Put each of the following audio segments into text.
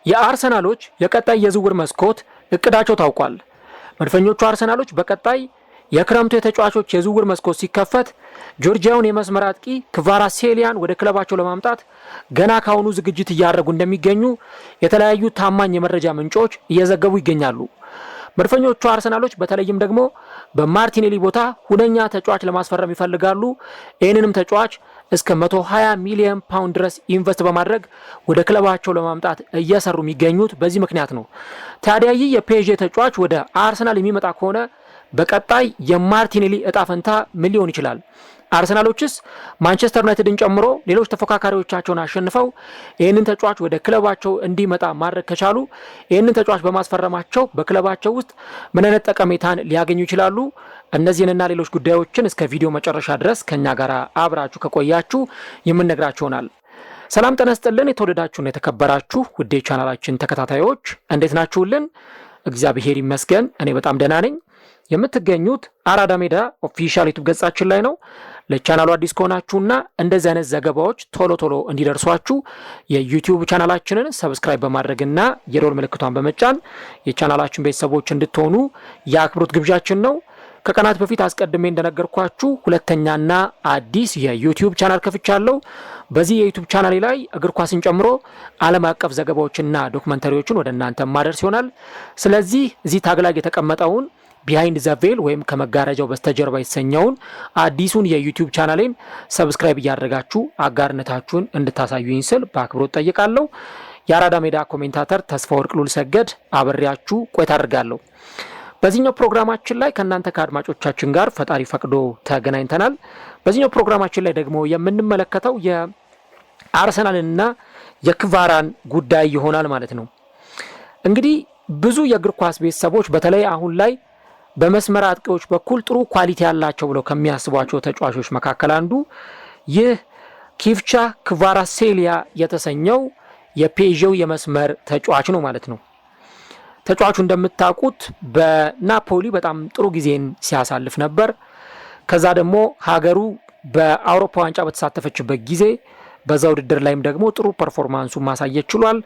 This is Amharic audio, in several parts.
የአርሰናሎች የቀጣይ የዝውውር መስኮት እቅዳቸው ታውቋል። መድፈኞቹ አርሰናሎች በቀጣይ የክረምቱ የተጫዋቾች የዝውውር መስኮት ሲከፈት ጆርጂያውን የመስመር አጥቂ ክቫራትስኬሊያን ወደ ክለባቸው ለማምጣት ገና ካሁኑ ዝግጅት እያደረጉ እንደሚገኙ የተለያዩ ታማኝ የመረጃ ምንጮች እየዘገቡ ይገኛሉ። መድፈኞቹ አርሰናሎች በተለይም ደግሞ በማርቲኔሊ ቦታ ሁነኛ ተጫዋች ለማስፈረም ይፈልጋሉ። ይህንንም ተጫዋች እስከ 120 ሚሊዮን ፓውንድ ድረስ ኢንቨስት በማድረግ ወደ ክለባቸው ለማምጣት እየሰሩ የሚገኙት በዚህ ምክንያት ነው። ታዲያ ይህ የፒኤስጂ ተጫዋች ወደ አርሰናል የሚመጣ ከሆነ በቀጣይ የማርቲኔሊ እጣ ፈንታ ምን ሊሆን ይችላል? አርሰናሎችስ ማንቸስተር ዩናይትድን ጨምሮ ሌሎች ተፎካካሪዎቻቸውን አሸንፈው ይህንን ተጫዋች ወደ ክለባቸው እንዲመጣ ማድረግ ከቻሉ ይህንን ተጫዋች በማስፈረማቸው በክለባቸው ውስጥ ምን አይነት ጠቀሜታን ሊያገኙ ይችላሉ? እነዚህንና ሌሎች ጉዳዮችን እስከ ቪዲዮ መጨረሻ ድረስ ከኛ ጋር አብራችሁ ከቆያችሁ የምንነግራችሁ ይሆናል። ሰላም ጤና ይስጥልን። የተወደዳችሁና የተከበራችሁ ውድ ቻናላችን ተከታታዮች እንዴት ናችሁልን? እግዚአብሔር ይመስገን እኔ በጣም ደህና ነኝ። የምትገኙት አራዳ ሜዳ ኦፊሻል ዩቲዩብ ገጻችን ላይ ነው። ለቻናሉ አዲስ ከሆናችሁና እንደዚህ አይነት ዘገባዎች ቶሎ ቶሎ እንዲደርሷችሁ የዩቲዩብ ቻናላችንን ሰብስክራይብ በማድረግና የደወል ምልክቷን በመጫን የቻናላችን ቤተሰቦች እንድትሆኑ የአክብሮት ግብዣችን ነው። ከቀናት በፊት አስቀድሜ እንደነገርኳችሁ ሁለተኛና አዲስ የዩቲዩብ ቻናል ከፍቻለሁ። በዚህ የዩቲዩብ ቻናል ላይ እግር ኳስን ጨምሮ ዓለም አቀፍ ዘገባዎችና ዶክመንተሪዎችን ወደ እናንተ ማድረስ ይሆናል። ስለዚህ እዚህ ታግ ላይ የተቀመጠውን ቢሃይንድ ዘ ቬል ወይም ከመጋረጃው በስተጀርባ የተሰኘውን አዲሱን የዩቲዩብ ቻናሌን ሰብስክራይብ እያደረጋችሁ አጋርነታችሁን እንድታሳዩኝ ስል በአክብሮት ጠይቃለሁ። የአራዳ ሜዳ ኮሜንታተር ተስፋወርቅ ሉልሰገድ አብሬያችሁ ቆይታ አድርጋለሁ። በዚህኛው ፕሮግራማችን ላይ ከእናንተ ከአድማጮቻችን ጋር ፈጣሪ ፈቅዶ ተገናኝተናል። በዚህኛው ፕሮግራማችን ላይ ደግሞ የምንመለከተው የአርሰናልና የክቫራን ጉዳይ ይሆናል ማለት ነው። እንግዲህ ብዙ የእግር ኳስ ቤተሰቦች በተለይ አሁን ላይ በመስመር አጥቂዎች በኩል ጥሩ ኳሊቲ ያላቸው ብለው ከሚያስቧቸው ተጫዋቾች መካከል አንዱ ይህ ኪቭቻ ክቫራትስኬሊያ የተሰኘው የፒኤስጂው የመስመር ተጫዋች ነው ማለት ነው። ተጫዋቹ እንደምታውቁት በናፖሊ በጣም ጥሩ ጊዜን ሲያሳልፍ ነበር። ከዛ ደግሞ ሀገሩ በአውሮፓ ዋንጫ በተሳተፈችበት ጊዜ በዛ ውድድር ላይም ደግሞ ጥሩ ፐርፎርማንሱን ማሳየት ችሏል።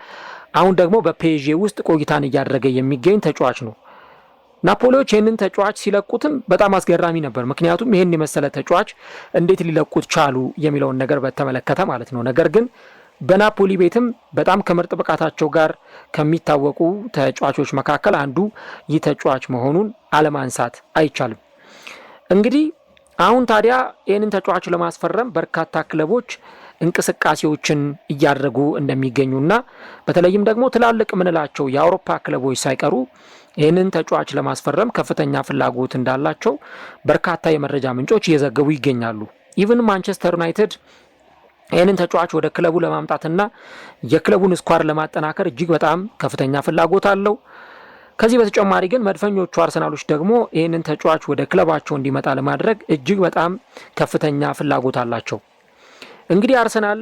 አሁን ደግሞ በፒኤስጂ ውስጥ ቆይታን እያደረገ የሚገኝ ተጫዋች ነው። ናፖሊዎች ይህንን ተጫዋች ሲለቁትም በጣም አስገራሚ ነበር። ምክንያቱም ይህን የመሰለ ተጫዋች እንዴት ሊለቁት ቻሉ የሚለውን ነገር በተመለከተ ማለት ነው። ነገር ግን በናፖሊ ቤትም በጣም ከምርጥ ብቃታቸው ጋር ከሚታወቁ ተጫዋቾች መካከል አንዱ ይህ ተጫዋች መሆኑን አለማንሳት አይቻልም። እንግዲህ አሁን ታዲያ ይህንን ተጫዋች ለማስፈረም በርካታ ክለቦች እንቅስቃሴዎችን እያደረጉ እንደሚገኙና በተለይም ደግሞ ትላልቅ ምንላቸው የአውሮፓ ክለቦች ሳይቀሩ ይህንን ተጫዋች ለማስፈረም ከፍተኛ ፍላጎት እንዳላቸው በርካታ የመረጃ ምንጮች እየዘገቡ ይገኛሉ። ኢቭን ማንቸስተር ዩናይትድ ይህንን ተጫዋች ወደ ክለቡ ለማምጣትና የክለቡን ስኳድ ለማጠናከር እጅግ በጣም ከፍተኛ ፍላጎት አለው። ከዚህ በተጨማሪ ግን መድፈኞቹ አርሰናሎች ደግሞ ይህንን ተጫዋች ወደ ክለባቸው እንዲመጣ ለማድረግ እጅግ በጣም ከፍተኛ ፍላጎት አላቸው። እንግዲህ አርሰናል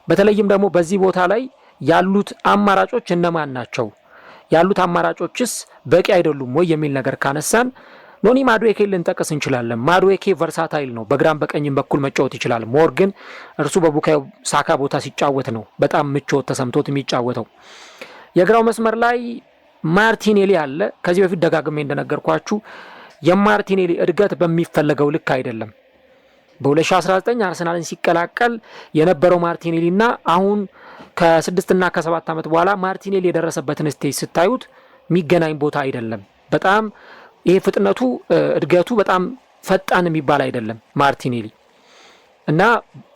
በተለይም ደግሞ በዚህ ቦታ ላይ ያሉት አማራጮች እነማን ናቸው? ያሉት አማራጮችስ በቂ አይደሉም ወይ የሚል ነገር ካነሳን ኖኒ ማዱዌኬ ልንጠቅስ እንችላለን። ማዱዌኬ ቨርሳታይል ነው፣ በግራም በቀኝም በኩል መጫወት ይችላል። ሞር ግን እርሱ በቡካዮ ሳካ ቦታ ሲጫወት ነው በጣም ምቾት ተሰምቶት የሚጫወተው። የግራው መስመር ላይ ማርቲኔሊ አለ። ከዚህ በፊት ደጋግሜ እንደነገርኳችሁ የማርቲኔሊ እድገት በሚፈለገው ልክ አይደለም። በ2019 አርሰናልን ሲቀላቀል የነበረው ማርቲኔሊ እና አሁን ከ6 እና ከ7 ዓመት በኋላ ማርቲኔሊ የደረሰበትን ስቴጅ ስታዩት የሚገናኝ ቦታ አይደለም። በጣም ይሄ ፍጥነቱ እድገቱ በጣም ፈጣን የሚባል አይደለም ማርቲኔሊ እና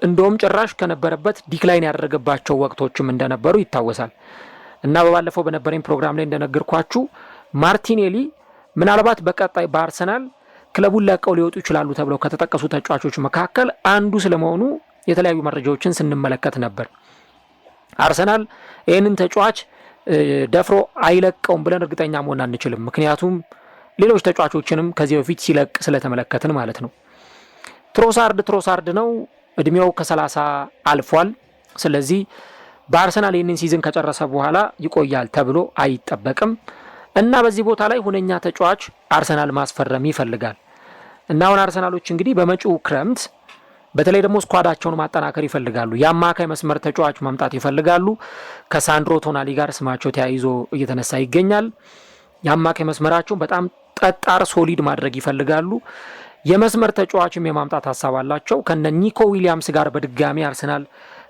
እንደውም ጭራሽ ከነበረበት ዲክላይን ያደረገባቸው ወቅቶችም እንደነበሩ ይታወሳል። እና በባለፈው በነበረኝ ፕሮግራም ላይ እንደነገርኳችሁ ማርቲኔሊ ምናልባት በቀጣይ በአርሰናል ክለቡን ለቀው ሊወጡ ይችላሉ ተብለው ከተጠቀሱ ተጫዋቾች መካከል አንዱ ስለመሆኑ የተለያዩ መረጃዎችን ስንመለከት ነበር። አርሰናል ይህንን ተጫዋች ደፍሮ አይለቀውም ብለን እርግጠኛ መሆን አንችልም። ምክንያቱም ሌሎች ተጫዋቾችንም ከዚህ በፊት ሲለቅ ስለተመለከትን ማለት ነው። ትሮሳርድ ነው፣ እድሜው ከ30 አልፏል። ስለዚህ በአርሰናል ይህንን ሲዝን ከጨረሰ በኋላ ይቆያል ተብሎ አይጠበቅም እና በዚህ ቦታ ላይ ሁነኛ ተጫዋች አርሰናል ማስፈረም ይፈልጋል እና አሁን አርሰናሎች እንግዲህ በመጪው ክረምት በተለይ ደግሞ ስኳዳቸውን ማጠናከር ይፈልጋሉ። የአማካይ መስመር ተጫዋች ማምጣት ይፈልጋሉ። ከሳንድሮ ቶናሊ ጋር ስማቸው ተያይዞ እየተነሳ ይገኛል። የአማካይ መስመራቸውን በጣም ጠጣር ሶሊድ ማድረግ ይፈልጋሉ። የመስመር ተጫዋችም የማምጣት ሀሳብ አላቸው። ከነ ኒኮ ዊሊያምስ ጋር በድጋሚ አርሰናል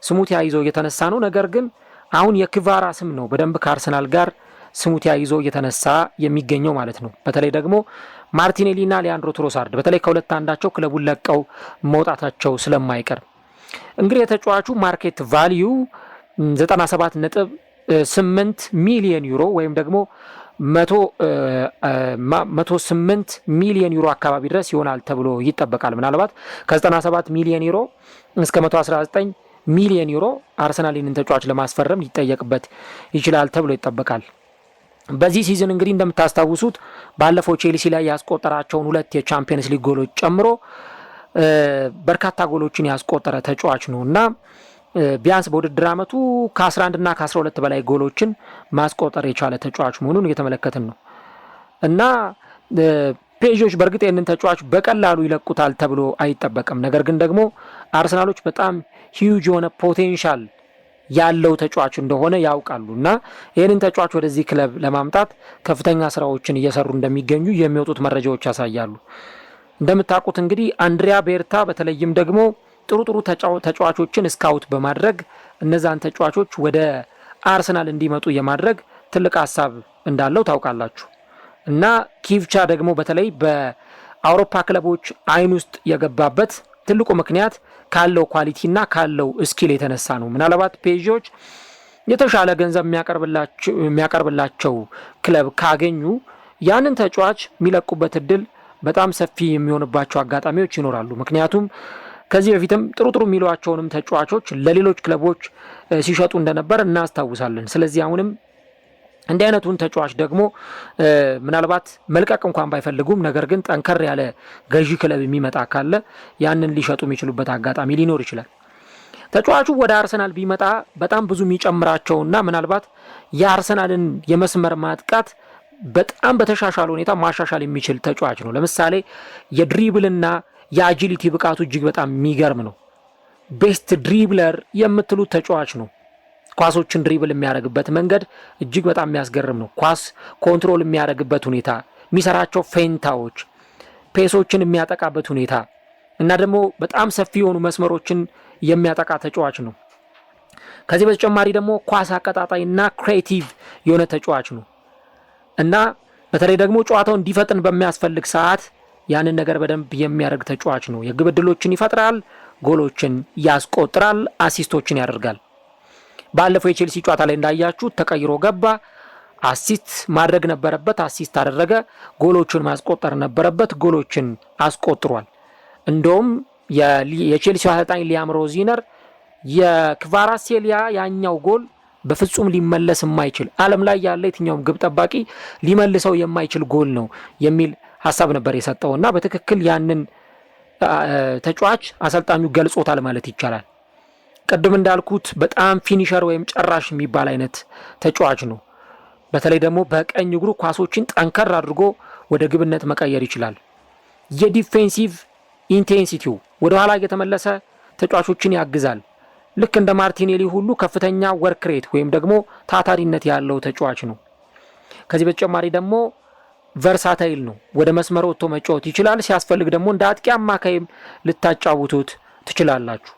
ስሙ ተያይዞ እየተነሳ ነው። ነገር ግን አሁን የክቫራ ስም ነው በደንብ ከአርሰናል ጋር ስሙ ተያይዞ እየተነሳ የሚገኘው ማለት ነው። በተለይ ደግሞ ማርቲኔሊና ሊያንድሮ ትሮሳርድ በተለይ ከሁለት አንዳቸው ክለቡን ለቀው መውጣታቸው ስለማይቀር እንግዲህ የተጫዋቹ ማርኬት ቫልዩ 97.8 ሚሊዮን ዩሮ ወይም ደግሞ 108 ሚሊዮን ዩሮ አካባቢ ድረስ ይሆናል ተብሎ ይጠበቃል። ምናልባት ከ97 ሚሊዮን ዩሮ እስከ 119 ሚሊዮን ዩሮ አርሰናል ይህንን ተጫዋች ለማስፈረም ሊጠየቅበት ይችላል ተብሎ ይጠበቃል። በዚህ ሲዝን እንግዲህ እንደምታስታውሱት ባለፈው ቼልሲ ላይ ያስቆጠራቸውን 2 የቻምፒየንስ ሊግ ጎሎች ጨምሮ በርካታ ጎሎችን ያስቆጠረ ተጫዋች ነው እና ቢያንስ በውድድር ዓመቱ ከ11 እና ከ12 በላይ ጎሎችን ማስቆጠር የቻለ ተጫዋች መሆኑን እየተመለከትን ነው እና ፔዦች በእርግጥ ይህንን ተጫዋች በቀላሉ ይለቁታል ተብሎ አይጠበቅም። ነገር ግን ደግሞ አርሰናሎች በጣም ሂዩጅ የሆነ ፖቴንሻል ያለው ተጫዋች እንደሆነ ያውቃሉ እና ይህንን ተጫዋች ወደዚህ ክለብ ለማምጣት ከፍተኛ ስራዎችን እየሰሩ እንደሚገኙ የሚወጡት መረጃዎች ያሳያሉ። እንደምታውቁት እንግዲህ አንድሪያ ቤርታ በተለይም ደግሞ ጥሩ ተጫዋቾችን ስካውት በማድረግ እነዛን ተጫዋቾች ወደ አርሰናል እንዲመጡ የማድረግ ትልቅ ሀሳብ እንዳለው ታውቃላችሁ እና ኪቭቻ ደግሞ በተለይ በአውሮፓ ክለቦች አይን ውስጥ የገባበት ትልቁ ምክንያት ካለው ኳሊቲና ካለው ስኪል የተነሳ ነው። ምናልባት ፔዦች የተሻለ ገንዘብ የሚያቀርብላቸው ክለብ ካገኙ ያንን ተጫዋች የሚለቁበት እድል በጣም ሰፊ የሚሆንባቸው አጋጣሚዎች ይኖራሉ። ምክንያቱም ከዚህ በፊትም ጥሩ የሚሏቸውንም ተጫዋቾች ለሌሎች ክለቦች ሲሸጡ እንደነበር እናስታውሳለን። ስለዚህ አሁንም እንዲህ አይነቱን ተጫዋች ደግሞ ምናልባት መልቀቅ እንኳን ባይፈልጉም ነገር ግን ጠንከር ያለ ገዢ ክለብ የሚመጣ ካለ ያንን ሊሸጡ የሚችሉበት አጋጣሚ ሊኖር ይችላል። ተጫዋቹ ወደ አርሰናል ቢመጣ በጣም ብዙ የሚጨምራቸውና ምናልባት የአርሰናልን የመስመር ማጥቃት በጣም በተሻሻለ ሁኔታ ማሻሻል የሚችል ተጫዋች ነው። ለምሳሌ የድሪብልና የአጂሊቲ ብቃቱ እጅግ በጣም የሚገርም ነው። ቤስት ድሪብለር የምትሉት ተጫዋች ነው። ኳሶችን ድሪብል የሚያደርግበት መንገድ እጅግ በጣም የሚያስገርም ነው። ኳስ ኮንትሮል የሚያደርግበት ሁኔታ፣ የሚሰራቸው ፌንታዎች፣ ፔሶችን የሚያጠቃበት ሁኔታ እና ደግሞ በጣም ሰፊ የሆኑ መስመሮችን የሚያጠቃ ተጫዋች ነው። ከዚህ በተጨማሪ ደግሞ ኳስ አቀጣጣይና ክሬቲቭ የሆነ ተጫዋች ነው እና በተለይ ደግሞ ጨዋታው እንዲፈጥን በሚያስፈልግ ሰዓት ያንን ነገር በደንብ የሚያደርግ ተጫዋች ነው። የግብ ዕድሎችን ይፈጥራል፣ ጎሎችን ያስቆጥራል፣ አሲስቶችን ያደርጋል። ባለፈው የቼልሲ ጨዋታ ላይ እንዳያችሁት ተቀይሮ ገባ፣ አሲስት ማድረግ ነበረበት፣ አሲስት አደረገ። ጎሎችን ማስቆጠር ነበረበት፣ ጎሎችን አስቆጥሯል። እንደውም የቼልሲ አሰልጣኝ ሊያም ሮዚነር የክቫራሴሊያ ያኛው ጎል በፍጹም ሊመለስ የማይችል ዓለም ላይ ያለ የትኛውም ግብ ጠባቂ ሊመልሰው የማይችል ጎል ነው የሚል ሀሳብ ነበር የሰጠውና በትክክል ያንን ተጫዋች አሰልጣኙ ገልጾታል ማለት ይቻላል። ቅድም እንዳልኩት በጣም ፊኒሸር ወይም ጨራሽ የሚባል አይነት ተጫዋች ነው። በተለይ ደግሞ በቀኝ እግሩ ኳሶችን ጠንከር አድርጎ ወደ ግብነት መቀየር ይችላል። የዲፌንሲቭ ኢንቴንሲቲው ወደ ኋላ እየተመለሰ ተጫዋቾችን ያግዛል። ልክ እንደ ማርቲኔሊ ሁሉ ከፍተኛ ወርክ ሬት ወይም ደግሞ ታታሪነት ያለው ተጫዋች ነው። ከዚህ በተጨማሪ ደግሞ ቨርሳታይል ነው። ወደ መስመር ወጥቶ መጫወት ይችላል። ሲያስፈልግ ደግሞ እንደ አጥቂ አማካይም ልታጫውቱት ትችላላችሁ።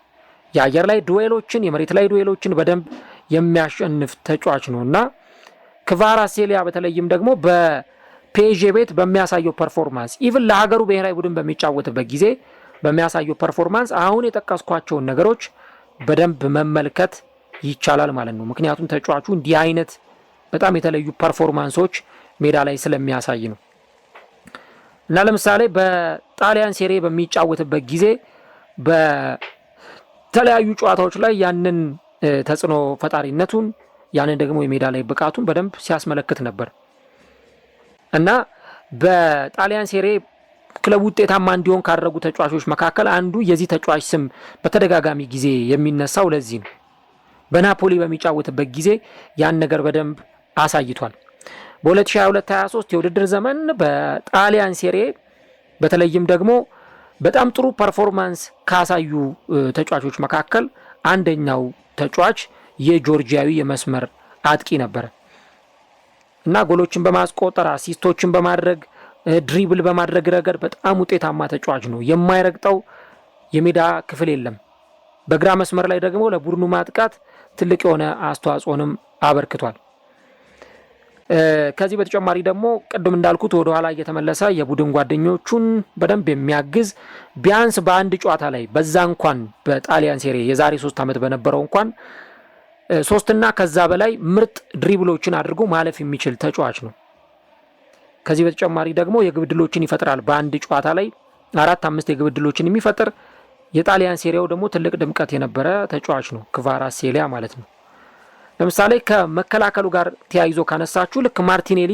የአየር ላይ ዱዌሎችን፣ የመሬት ላይ ዱዌሎችን በደንብ የሚያሸንፍ ተጫዋች ነው እና ክቫራሴሊያ በተለይም ደግሞ በፔዤ ቤት በሚያሳየው ፐርፎርማንስ ኢቭን ለሀገሩ ብሔራዊ ቡድን በሚጫወትበት ጊዜ በሚያሳየው ፐርፎርማንስ አሁን የጠቀስኳቸውን ነገሮች በደንብ መመልከት ይቻላል ማለት ነው። ምክንያቱም ተጫዋቹ እንዲህ አይነት በጣም የተለዩ ፐርፎርማንሶች ሜዳ ላይ ስለሚያሳይ ነው እና ለምሳሌ በጣሊያን ሴሬ በሚጫወትበት ጊዜ በተለያዩ ጨዋታዎች ላይ ያንን ተጽዕኖ ፈጣሪነቱን ያንን ደግሞ የሜዳ ላይ ብቃቱን በደንብ ሲያስመለክት ነበር እና በጣሊያን ሴሬ ክለቡ ውጤታማ እንዲሆን ካደረጉ ተጫዋቾች መካከል አንዱ የዚህ ተጫዋች ስም በተደጋጋሚ ጊዜ የሚነሳው ለዚህ ነው። በናፖሊ በሚጫወትበት ጊዜ ያን ነገር በደንብ አሳይቷል። በ2022-23 የውድድር ዘመን በጣሊያን ሴሬ በተለይም ደግሞ በጣም ጥሩ ፐርፎርማንስ ካሳዩ ተጫዋቾች መካከል አንደኛው ተጫዋች የጆርጂያዊ የመስመር አጥቂ ነበር እና ጎሎችን በማስቆጠር አሲስቶችን በማድረግ ድሪብል በማድረግ ረገድ በጣም ውጤታማ ተጫዋች ነው። የማይረግጠው የሜዳ ክፍል የለም። በግራ መስመር ላይ ደግሞ ለቡድኑ ማጥቃት ትልቅ የሆነ አስተዋጽኦንም አበርክቷል። ከዚህ በተጨማሪ ደግሞ ቅድም እንዳልኩት ወደ ኋላ እየተመለሰ የቡድን ጓደኞቹን በደንብ የሚያግዝ ቢያንስ በአንድ ጨዋታ ላይ በዛ እንኳን በጣሊያን ሴሪ የዛሬ 3 ዓመት በነበረው እንኳን 3 እና ከዛ በላይ ምርጥ ድሪብሎችን አድርጎ ማለፍ የሚችል ተጫዋች ነው። ከዚህ በተጨማሪ ደግሞ የግብ ዕድሎችን ይፈጥራል። በአንድ ጨዋታ ላይ 4-5 የግብ ዕድሎችን የሚፈጥር የጣሊያን ሴሪያው ደግሞ ትልቅ ድምቀት የነበረ ተጫዋች ነው፣ ክቫራትስኬሊያ ማለት ነው። ለምሳሌ ከመከላከሉ ጋር ተያይዞ ካነሳችሁ ልክ ማርቲኔሊ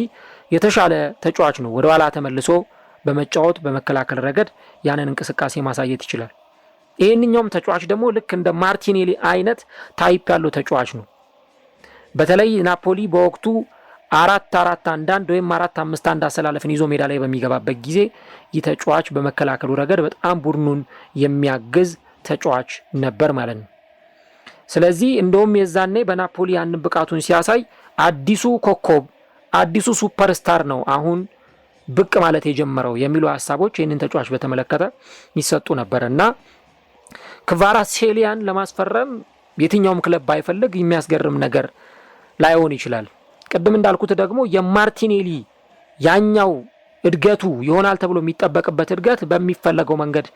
የተሻለ ተጫዋች ነው። ወደ ኋላ ተመልሶ በመጫወት በመከላከል ረገድ ያንን እንቅስቃሴ ማሳየት ይችላል። ይህንኛውም ተጫዋች ደግሞ ልክ እንደ ማርቲኔሊ አይነት ታይፕ ያለው ተጫዋች ነው። በተለይ ናፖሊ በወቅቱ 4-4-1 ወይም 4-5-1 አሰላለፍን ይዞ ሜዳ ላይ በሚገባበት ጊዜ ይህ ተጫዋች በመከላከሉ ረገድ በጣም ቡድኑን የሚያግዝ ተጫዋች ነበር ማለት ነው። ስለዚህ እንደውም የዛኔ በናፖሊ ያን ብቃቱን ሲያሳይ አዲሱ ኮከብ አዲሱ ሱፐርስታር ነው አሁን ብቅ ማለት የጀመረው የሚሉ ሀሳቦች ይህንን ተጫዋች በተመለከተ ይሰጡ ነበር እና ክቫራትስኬሊያን ለማስፈረም የትኛውም ክለብ ባይፈልግ የሚያስገርም ነገር ላይሆን ይችላል። ቅድም እንዳልኩት ደግሞ የማርቲኔሊ ያኛው እድገቱ ይሆናል ተብሎ የሚጠበቅበት እድገት በሚፈለገው መንገድ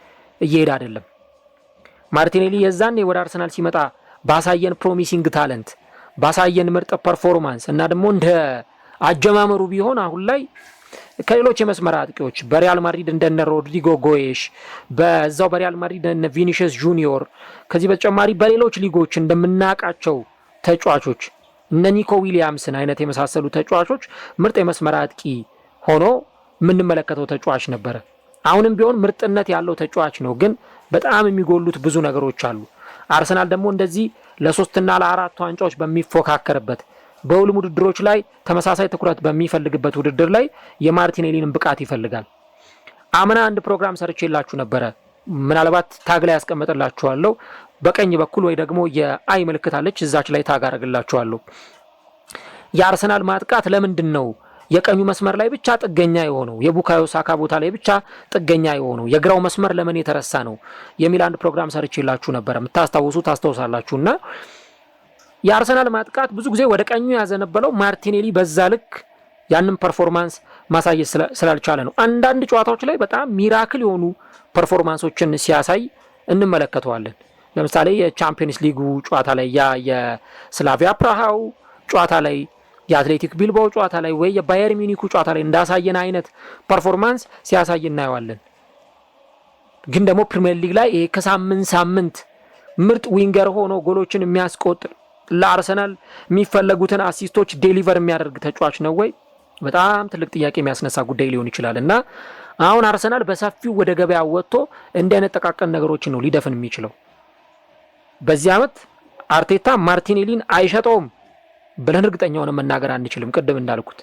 እየሄደ አይደለም። ማርቲኔሊ የዛኔ ወደ አርሰናል ሲመጣ ባሳየን ፕሮሚሲንግ ታለንት ባሳየን ምርጥ ፐርፎርማንስ እና ደግሞ እንደ አጀማመሩ ቢሆን አሁን ላይ ከሌሎች የመስመር አጥቂዎች በሪያል ማድሪድ እንደነ ሮድሪጎ ጎዬሽ በዛው በሪያል ማድሪድ እንደነ ቪኒሲየስ ጁኒዮር ከዚህ በተጨማሪ በሌሎች ሊጎች እንደምናውቃቸው ተጫዋቾች እነ ኒኮ ዊሊያምስን አይነት የመሳሰሉ ተጫዋቾች ምርጥ የመስመር አጥቂ ሆኖ የምንመለከተው ተጫዋች ነበረ። አሁንም ቢሆን ምርጥነት ያለው ተጫዋች ነው፣ ግን በጣም የሚጎሉት ብዙ ነገሮች አሉ። አርሰናል ደግሞ እንደዚህ ለ3 እና ለ4 ዋንጫዎች በሚፎካከርበት በሁሉም ውድድሮች ላይ ተመሳሳይ ትኩረት በሚፈልግበት ውድድር ላይ የማርቲኔሊን ብቃት ይፈልጋል። አምና አንድ ፕሮግራም ሰርቼላችሁ ነበረ። ምናልባት ታግ ላይ ያስቀምጥላችኋለሁ። በቀኝ በኩል ወይ ደግሞ የአይ ምልክት አለች፣ እዛች ላይ ታግ አደርግላችኋለሁ። የአርሰናል ማጥቃት ለምንድን ነው የቀኙ መስመር ላይ ብቻ ጥገኛ የሆነው፣ የቡካዮ ሳካ ቦታ ላይ ብቻ ጥገኛ የሆነው፣ የግራው መስመር ለምን የተረሳ ነው የሚል አንድ ፕሮግራም ሰርቼላችሁ ነበረ። የምታስታውሱ ታስታውሳላችሁና የአርሰናል ማጥቃት ብዙ ጊዜ ወደ ቀኙ ያዘነበለው ማርቲኔሊ በዛ ልክ ያንን ፐርፎርማንስ ማሳየት ስላልቻለ ነው። አንዳንድ ጨዋታዎች ላይ በጣም ሚራክል የሆኑ ፐርፎርማንሶችን ሲያሳይ እንመለከተዋለን። ለምሳሌ የቻምፒየንስ ሊጉ ጨዋታ ላይ የስላቪያ ፕራሃው ጨዋታ ላይ የአትሌቲክ ቢልባው ጨዋታ ላይ ወይ የባየር ሚኒኩ ጨዋታ ላይ እንዳሳየን አይነት ፐርፎርማንስ ሲያሳይ እናየዋለን። ግን ደግሞ ፕሪሚየር ሊግ ላይ ይሄ ከሳምንት ምርጥ ዊንገር ሆኖ ጎሎችን የሚያስቆጥር ለአርሰናል የሚፈለጉትን አሲስቶች ዴሊቨር የሚያደርግ ተጫዋች ነው ወይ? በጣም ትልቅ ጥያቄ የሚያስነሳ ጉዳይ ሊሆን ይችላል እና አሁን አርሰናል በሰፊው ወደ ገበያ ወጥቶ እንዲህ አይነት ጠቃቀን ነገሮችን ነው ሊደፍን የሚችለው። በዚህ ዓመት አርቴታ ማርቲኔሊን አይሸጠውም ብለን እርግጠኛ ሆነን መናገር አንችልም። ቅድም እንዳልኩት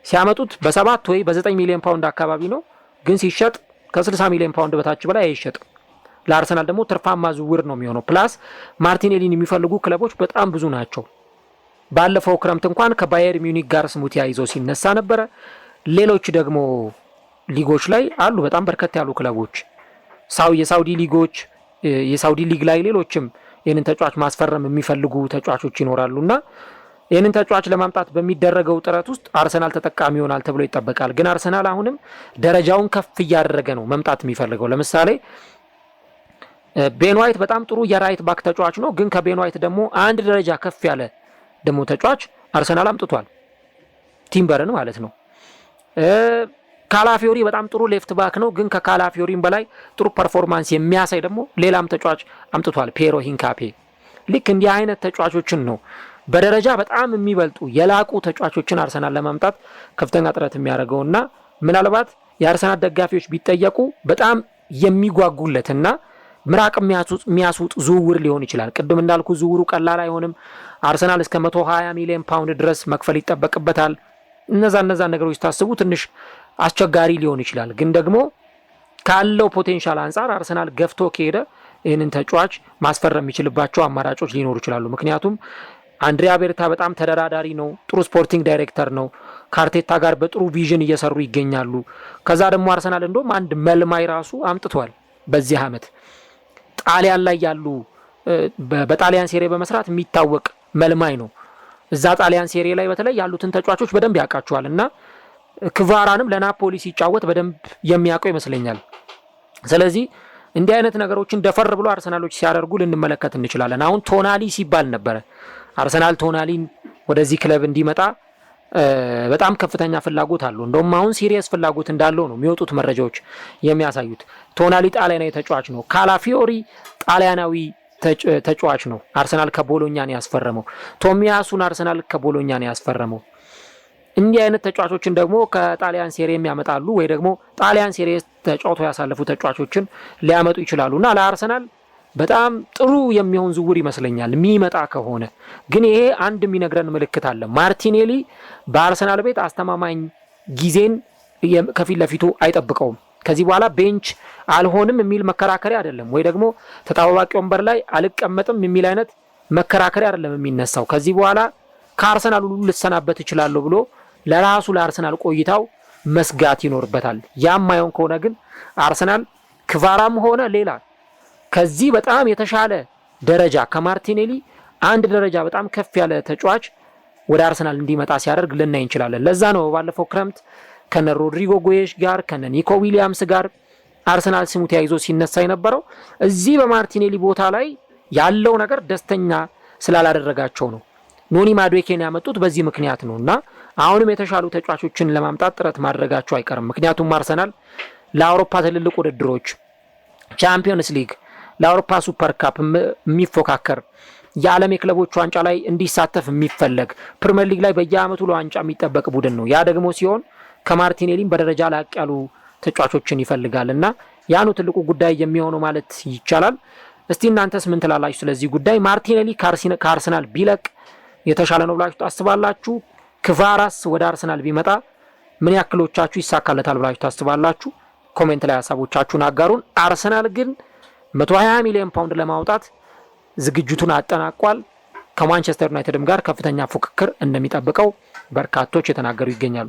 ሲያመጡት በ7 ወይ በ9 ሚሊዮን ፓውንድ አካባቢ ነው፣ ግን ሲሸጥ ከ60 ሚሊዮን ፓውንድ በታች በላይ አይሸጥም። ለአርሰናል ደግሞ ትርፋማ ዝውውር ነው የሚሆነው። ፕላስ ማርቲኔሊን የሚፈልጉ ክለቦች በጣም ብዙ ናቸው። ባለፈው ክረምት እንኳን ከባየር ሚዩኒክ ጋር ስሙ ተያይዞ ሲነሳ ነበረ። ሌሎች ደግሞ ሊጎች ላይ አሉ በጣም በርከት ያሉ ክለቦች፣ የሳውዲ ሊጎች፣ የሳውዲ ሊግ ላይ ሌሎችም ይህንን ተጫዋች ማስፈረም የሚፈልጉ ተጫዋቾች ይኖራሉና ይህንን ተጫዋች ለማምጣት በሚደረገው ጥረት ውስጥ አርሰናል ተጠቃሚ ይሆናል ተብሎ ይጠበቃል። ግን አርሰናል አሁንም ደረጃውን ከፍ እያደረገ ነው መምጣት የሚፈልገው። ለምሳሌ ቤን ዋይት በጣም ጥሩ የራይት ባክ ተጫዋች ነው፣ ግን ከቤን ዋይት ደግሞ አንድ ደረጃ ከፍ ያለ ደግሞ ተጫዋች አርሰናል አምጥቷል፣ ቲምበርን ማለት ነው። ካላፊዮሪ በጣም ጥሩ ሌፍት ባክ ነው፣ ግን ከካላፊዮሪም በላይ ጥሩ ፐርፎርማንስ የሚያሳይ ደግሞ ሌላም ተጫዋች አምጥቷል፣ ፔሮ ሂንካፔ። ልክ እንዲህ አይነት ተጫዋቾችን ነው በደረጃ በጣም የሚበልጡ የላቁ ተጫዋቾችን አርሰናል ለማምጣት ከፍተኛ ጥረት የሚያደርገውና ምናልባት የአርሰናል ደጋፊዎች ቢጠየቁ በጣም የሚጓጉለትና ምራቅ የሚያስውጥ ዝውውር ሊሆን ይችላል። ቅድም እንዳልኩ ዝውውሩ ቀላል አይሆንም። አርሰናል እስከ 120 ሚሊዮን ፓውንድ ድረስ መክፈል ይጠበቅበታል። እነዛ ነገሮች ታስቡ ትንሽ አስቸጋሪ ሊሆን ይችላል። ግን ደግሞ ካለው ፖቴንሻል አንጻር አርሰናል ገፍቶ ከሄደ ይህንን ተጫዋች ማስፈረም የሚችልባቸው አማራጮች ሊኖሩ ይችላሉ። ምክንያቱም አንድሪያ ቤርታ በጣም ተደራዳሪ ነው፣ ጥሩ ስፖርቲንግ ዳይሬክተር ነው። ከአርቴታ ጋር በጥሩ ቪዥን እየሰሩ ይገኛሉ። ከዛ ደግሞ አርሰናል እንደውም አንድ መልማይ ራሱ አምጥቷል። በዚህ ዓመት ጣሊያን ላይ ያሉ በጣሊያን ሴሬ በመስራት የሚታወቅ መልማይ ነው። እዛ ጣሊያን ሴሬ ላይ በተለይ ያሉትን ተጫዋቾች በደንብ ያውቃቸዋል እና ክቫራንም ለናፖሊ ሲጫወት በደንብ የሚያውቀው ይመስለኛል። ስለዚህ እንዲህ አይነት ነገሮችን ደፈር ብሎ አርሰናሎች ሲያደርጉ ልንመለከት እንችላለን። አሁን ቶናሊ ሲባል ነበረ አርሰናል ቶናሊን ወደዚህ ክለብ እንዲመጣ በጣም ከፍተኛ ፍላጎት አለው። እንደውም አሁን ሲሪየስ ፍላጎት እንዳለው ነው የሚወጡት መረጃዎች የሚያሳዩት። ቶናሊ ጣሊያናዊ ተጫዋች ነው። ካላፊዮሪ ጣሊያናዊ ተጫዋች ነው። አርሰናል ከቦሎኛ ነው ያስፈረመው። ቶሚያሱን አርሰናል ከቦሎኛ ነው ያስፈረመው። እንዲህ አይነት ተጫዋቾችን ደግሞ ከጣሊያን ሴሪ የሚያመጣሉ ወይ ደግሞ ጣሊያን ሴሪ ተጫውቶ ያሳለፉ ተጫዋቾችን ሊያመጡ ይችላሉ እና ለአርሰናል በጣም ጥሩ የሚሆን ዝውውር ይመስለኛል የሚመጣ ከሆነ። ግን ይሄ አንድ የሚነግረን ምልክት አለ። ማርቲኔሊ በአርሰናል ቤት አስተማማኝ ጊዜን ከፊት ለፊቱ አይጠብቀውም። ከዚህ በኋላ ቤንች አልሆንም የሚል መከራከሪያ አይደለም፣ ወይ ደግሞ ተጣባባቂ ወንበር ላይ አልቀመጥም የሚል አይነት መከራከሪያ አይደለም የሚነሳው። ከዚህ በኋላ ከአርሰናል ሁሉ ልሰናበት እችላለሁ ብሎ ለራሱ ለአርሰናል ቆይታው መስጋት ይኖርበታል። ያም አይሆን ከሆነ ግን አርሰናል ክቫራም ሆነ ሌላ ከዚህ በጣም የተሻለ ደረጃ ከማርቲኔሊ አንድ ደረጃ በጣም ከፍ ያለ ተጫዋች ወደ አርሰናል እንዲመጣ ሲያደርግ ልናይ እንችላለን። ለዛ ነው ባለፈው ክረምት ከነ ሮድሪጎ ጎዬሽ ጋር ከነ ኒኮ ዊሊያምስ ጋር አርሰናል ስሙ ተያይዞ ሲነሳ የነበረው። እዚህ በማርቲኔሊ ቦታ ላይ ያለው ነገር ደስተኛ ስላላደረጋቸው ነው። ኖኒ ማዱዌኬን ያመጡት በዚህ ምክንያት ነው እና አሁንም የተሻሉ ተጫዋቾችን ለማምጣት ጥረት ማድረጋቸው አይቀርም። ምክንያቱም አርሰናል ለአውሮፓ ትልልቅ ውድድሮች ቻምፒየንስ ሊግ፣ ለአውሮፓ ሱፐር ካፕ የሚፎካከር የዓለም የክለቦች ዋንጫ ላይ እንዲሳተፍ የሚፈለግ ፕሪሚየር ሊግ ላይ በየአመቱ ለዋንጫ የሚጠበቅ ቡድን ነው። ያ ደግሞ ሲሆን ከማርቲኔሊም በደረጃ ላቅ ያሉ ተጫዋቾችን ይፈልጋል እና ያኑ ትልቁ ጉዳይ የሚሆነው ማለት ይቻላል። እስቲ እናንተስ ምን ትላላችሁ ስለዚህ ጉዳይ? ማርቲኔሊ ከአርሰናል ቢለቅ የተሻለ ነው ብላችሁ ታስባላችሁ? ክቫራስ ወደ አርሰናል ቢመጣ ምን ያክሎቻችሁ ይሳካለታል ብላችሁ ታስባላችሁ? ኮሜንት ላይ ሀሳቦቻችሁን አጋሩን። አርሰናል ግን 120 ሚሊዮን ፓውንድ ለማውጣት ዝግጅቱን አጠናቋል። ከማንቸስተር ዩናይትድም ጋር ከፍተኛ ፉክክር እንደሚጠብቀው በርካቶች የተናገሩ ይገኛሉ።